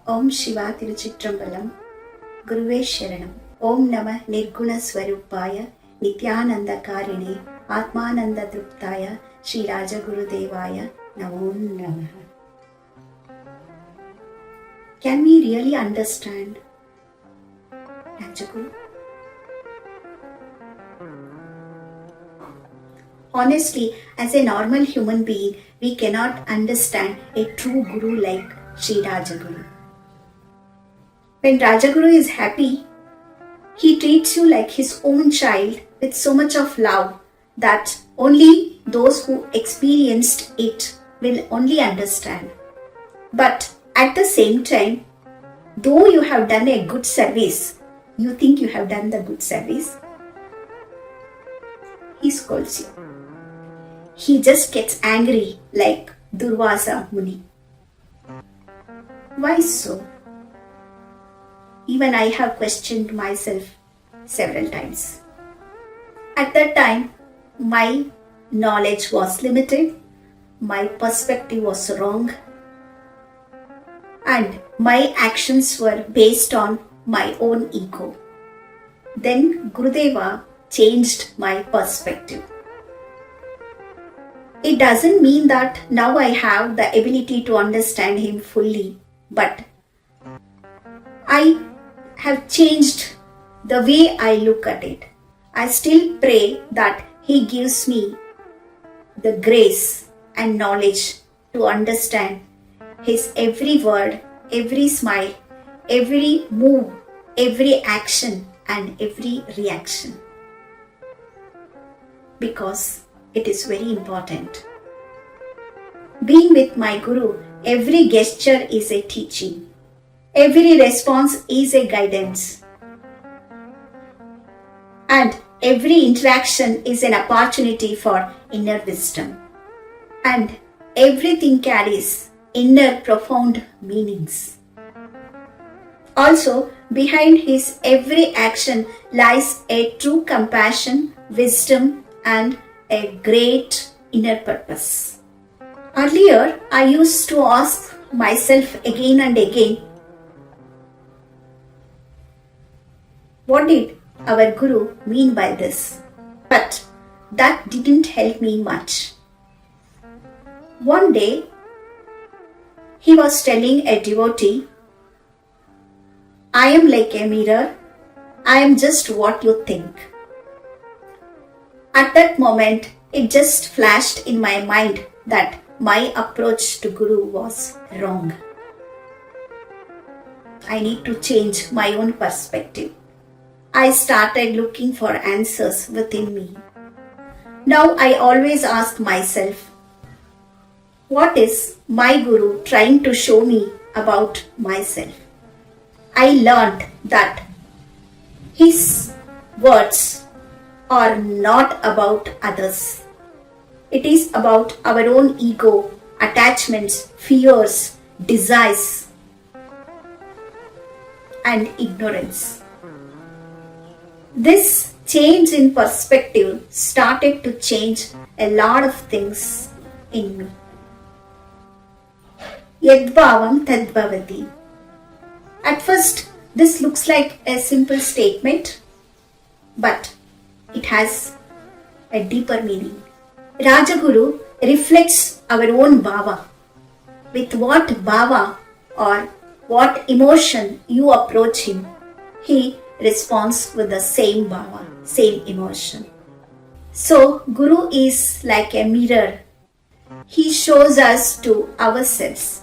Om Shiva Tiruchitrambalam. Guruve Sharanam. Om Namah Nirguna Swarupaya Nityananda Karine Atmananda Druptaya Sri Rajaguru Devaya Namo Namah. Can we really understand Rajaguru? Honestly, as a normal human being, we cannot understand a true Guru like Sri Rajaguru. When Rajaguru is happy, he treats you like his own child with so much of love that only those who experienced it will only understand. But at the same time, though you have done a good service, you think you have done the good service, he scolds you. He just gets angry like Durvasa Muni. Why so? Even I have questioned myself several times. At that time, my knowledge was limited, my perspective was wrong, and my actions were based on my own ego. Then Gurudeva changed my perspective. It doesn't mean that now I have the ability to understand him fully, but I have changed the way I look at it. I still pray that he gives me the grace and knowledge to understand his every word, every smile, every move, every action and every reaction. Because it is very important. Being with my Guru, every gesture is a teaching. Every response is a guidance. And every interaction is an opportunity for inner wisdom. And everything carries inner profound meanings. Also, behind his every action lies a true compassion, wisdom, and a great inner purpose. Earlier, I used to ask myself again and again, what did our Guru mean by this? But that didn't help me much. One day, he was telling a devotee, I am like a mirror, I am just what you think. At that moment, it just flashed in my mind that my approach to Guru was wrong. I need to change my own perspective. I started looking for answers within me. Now I always ask myself, what is my Guru trying to show me about myself? I learned that his words are not about others. It is about our own ego, attachments, fears, desires, and ignorance. This change in perspective started to change a lot of things in me. Yad Bhavam Tad Bhavati. At first, this looks like a simple statement, but it has a deeper meaning. Rajaguru reflects our own bhava. With what bhava or what emotion you approach him, he responds with the same bhava, same emotion. So, Guru is like a mirror. He shows us to ourselves.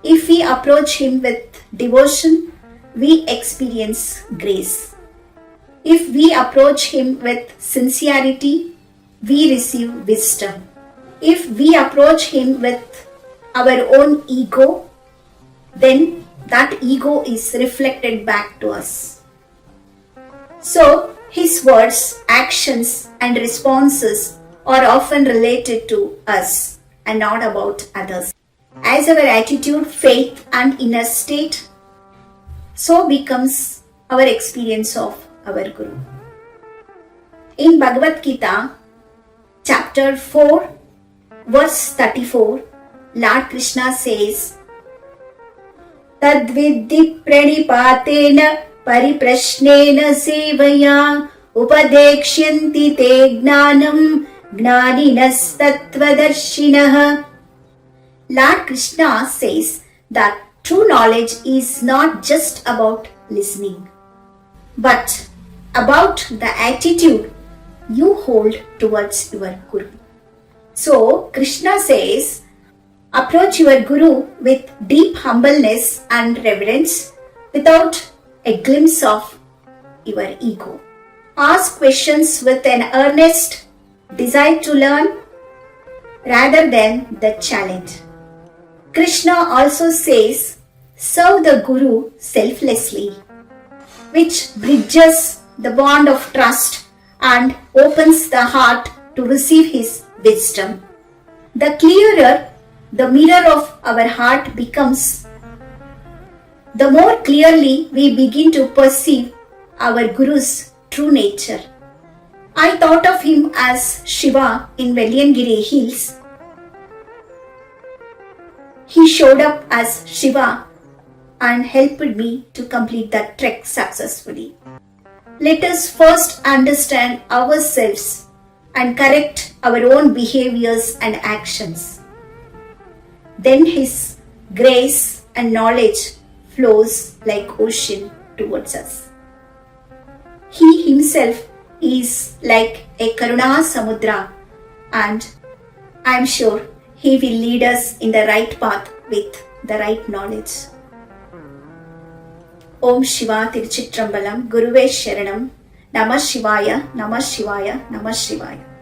If we approach him with devotion, we experience grace. If we approach him with sincerity, we receive wisdom. If we approach him with our own ego, then that ego is reflected back to us. So, his words, actions, and responses are often related to us and not about others. As our attitude, faith, and inner state, so becomes our experience of our Guru. In Bhagavad Gita, chapter 4, verse 34, Lord Krishna says, Tadvidhi pranipatena pariprashnena sevaya upadekshyanti te gnanam gnaninas tattvadarshinaha. Lord Krishna says that true knowledge is not just about listening, but about the attitude you hold towards your Guru. So, Krishna says, approach your Guru with deep humbleness and reverence without a glimpse of your ego. Ask questions with an earnest desire to learn rather than the challenge. Krishna also says, serve the Guru selflessly, which bridges the bond of trust and opens the heart to receive his wisdom. The clearer the mirror of our heart becomes, the more clearly we begin to perceive our Guru's true nature. I thought of him as Shiva in Velliyangiri Hills. He showed up as Shiva and helped me to complete that trek successfully. Let us first understand ourselves and correct our own behaviors and actions. Then his grace and knowledge flows like ocean towards us. He himself is like a Karuna Samudra, and I am sure he will lead us in the right path with the right knowledge. Om Shiva Tiruchitrambalam, Guruve Sharanam, Namah Shivaya, Namah Shivaya, Namah Shivaya.